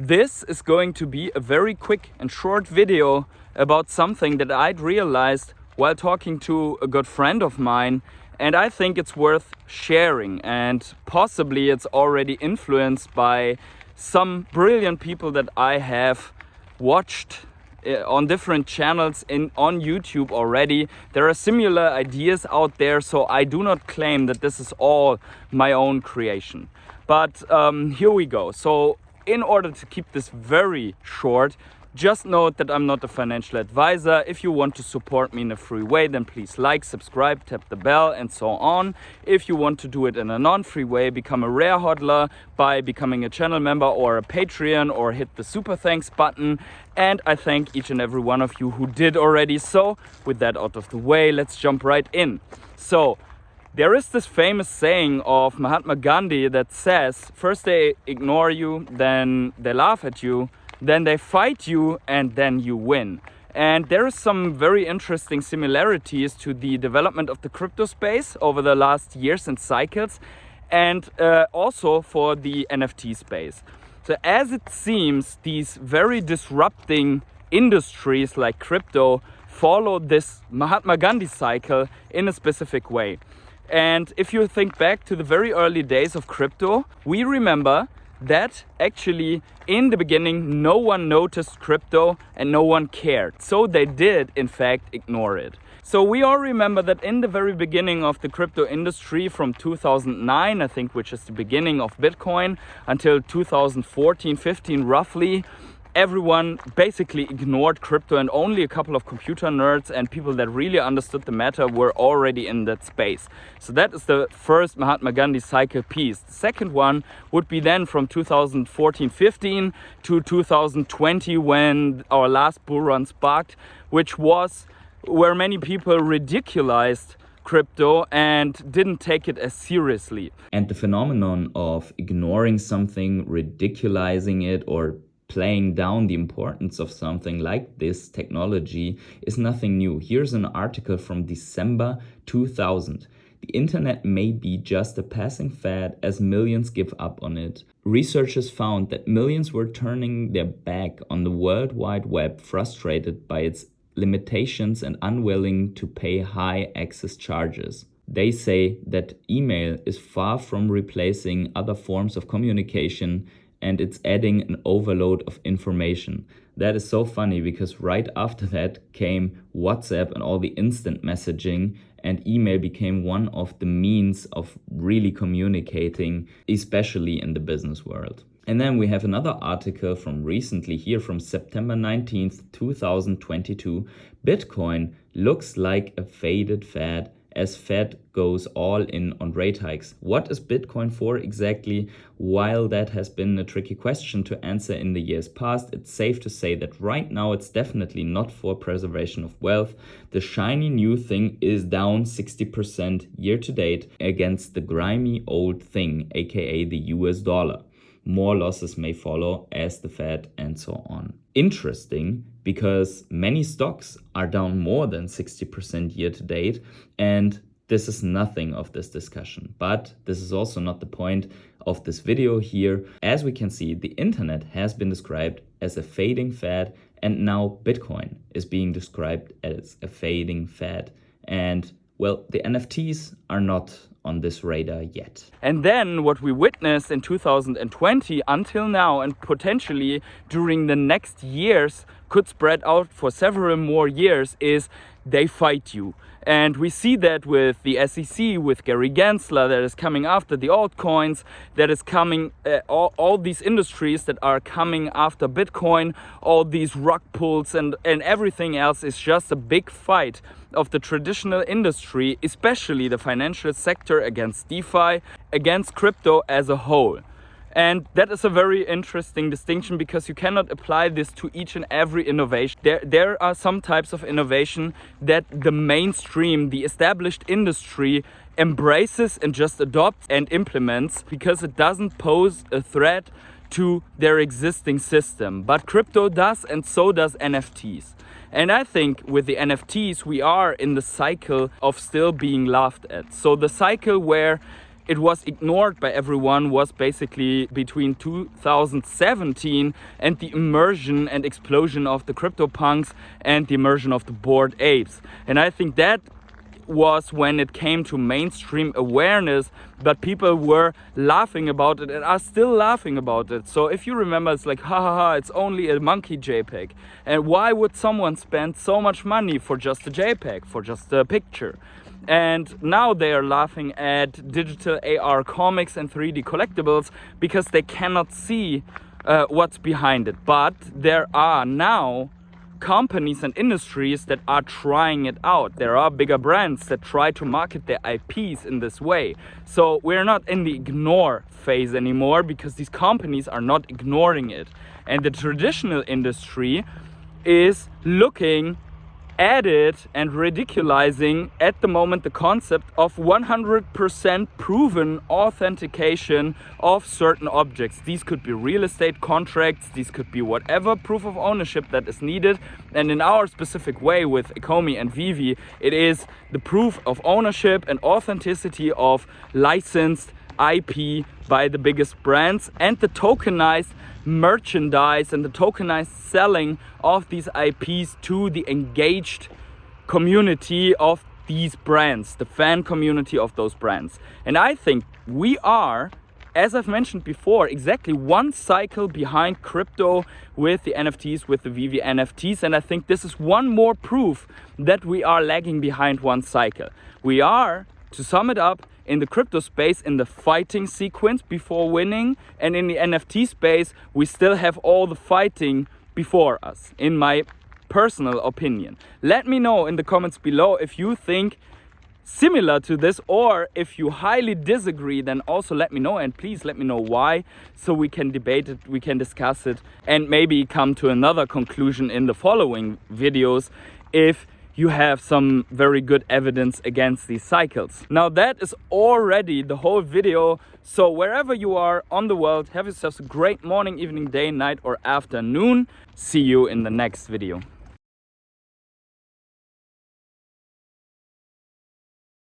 This is going to be a very quick and short video about something that I'd realized while talking to a good friend of mine, and I think it's worth sharing, and possibly it's already influenced by some brilliant people that I have watched on different channels on YouTube already. There are similar ideas out there, so I do not claim that this is all my own creation. But here we go. So in order to keep this very short, just note that I'm not a financial advisor. If you want to support me in a free way, then please like, subscribe, tap the bell, and so on. If you want to do it in a non-free way, become a rare hodler by becoming a channel member or a Patreon, or hit the super thanks button. And I thank each and every one of you who did already. So with that out of the way, let's jump right in. So there is this famous saying of Mahatma Gandhi that says, first they ignore you, then they laugh at you, then they fight you, and then you win. And there is some very interesting similarities to the development of the crypto space over the last years and cycles, and also for the NFT space. So as it seems, these very disrupting industries like crypto follow this Mahatma Gandhi cycle in a specific way. And if you think back to the very early days of crypto, we remember that actually in the beginning no one noticed crypto and no one cared. So they did in fact ignore it. So we all remember that in the very beginning of the crypto industry, from 2009 I think, which is the beginning of Bitcoin, until 2014-15 roughly, everyone basically ignored crypto, and only a couple of computer nerds and people that really understood the matter were already in that space. So that is the first Mahatma Gandhi cycle piece. The second one would be then from 2014-15 to 2020, when our last bull run sparked, which was where many people ridiculized crypto and didn't take it as seriously. And the phenomenon of ignoring something, ridiculizing it, or playing down the importance of something like this technology is nothing new. Here's an article from December 2000. The internet may be just a passing fad as millions give up on it. Researchers found that millions were turning their back on the World Wide Web, frustrated by its limitations and unwilling to pay high access charges. They say that email is far from replacing other forms of communication, and it's adding an overload of information. That is so funny, because right after that came WhatsApp and all the instant messaging, and email became one of the means of really communicating, especially in the business world. And then we have another article from recently here, from September 19th, 2022. Bitcoin looks like a faded fad as Fed goes all in on rate hikes. What is Bitcoin for exactly? While that has been a tricky question to answer in the years past, it's safe to say that right now it's definitely not for preservation of wealth. The shiny new thing is down 60% year to date against the grimy old thing, aka the US dollar. More losses may follow as the Fed and so on. Interesting, because many stocks are down more than 60% year to date, and this is nothing of this discussion. But this is also not the point of this video here. As we can see, the internet has been described as a fading fad, and now Bitcoin is being described as a fading fad. And well, the NFTs are not on this radar yet. And then what we witnessed in 2020 until now, and potentially during the next years could spread out for several more years, is they fight you. And we see that with the SEC, with Gary Gensler that is coming after the altcoins, that is coming, all these industries that are coming after Bitcoin, all these rug pulls and everything else is just a big fight of the traditional industry, especially the financial sector, against DeFi, against crypto as a whole. And that is a very interesting distinction, because you cannot apply this to each and every innovation. There are some types of innovation that the mainstream, the established industry, embraces and just adopts and implements because it doesn't pose a threat to their existing system. But crypto does, and so does NFTs. And I think with the NFTs, we are in the cycle of still being laughed at. So the cycle where it was ignored by everyone was basically between 2017 and the immersion and explosion of the CryptoPunks and the immersion of the Bored Apes. And I think that was when it came to mainstream awareness, but people were laughing about it and are still laughing about it. So if you remember, it's like, ha ha ha, it's only a monkey JPEG. And why would someone spend so much money for just a JPEG, for just a picture? And now they are laughing at digital AR comics and 3D collectibles because they cannot see what's behind it. But there are now companies and industries that are trying it out. There are bigger brands that try to market their IPs in this way. So we're not in the ignore phase anymore because these companies are not ignoring it. And the traditional industry is looking at it and ridiculizing at the moment the concept of 100% proven authentication of certain objects. These could be real estate contracts, these could be whatever proof of ownership that is needed. And in our specific way with Ecomi and Veve, it is the proof of ownership and authenticity of licensed IP by the biggest brands and the tokenized merchandise and the tokenized selling of these IPs to the engaged community of these brands, the fan community of those brands. And I think we are, as I've mentioned before, exactly one cycle behind crypto with the NFTs, with the Veve NFTs. And I think this is one more proof that we are lagging behind one cycle. We are, to sum it up, in the crypto space in the fighting sequence before winning, and in the NFT space we still have all the fighting before us, in my personal opinion. Let me know in the comments below if you think similar to this, or if you highly disagree, then also let me know, and please let me know why, so we can debate it, we can discuss it, and maybe come to another conclusion in the following videos if you have some very good evidence against these cycles. Now that is already the whole video. So wherever you are on the world, have yourselves a great morning, evening, day, night, or afternoon. See you in the next video.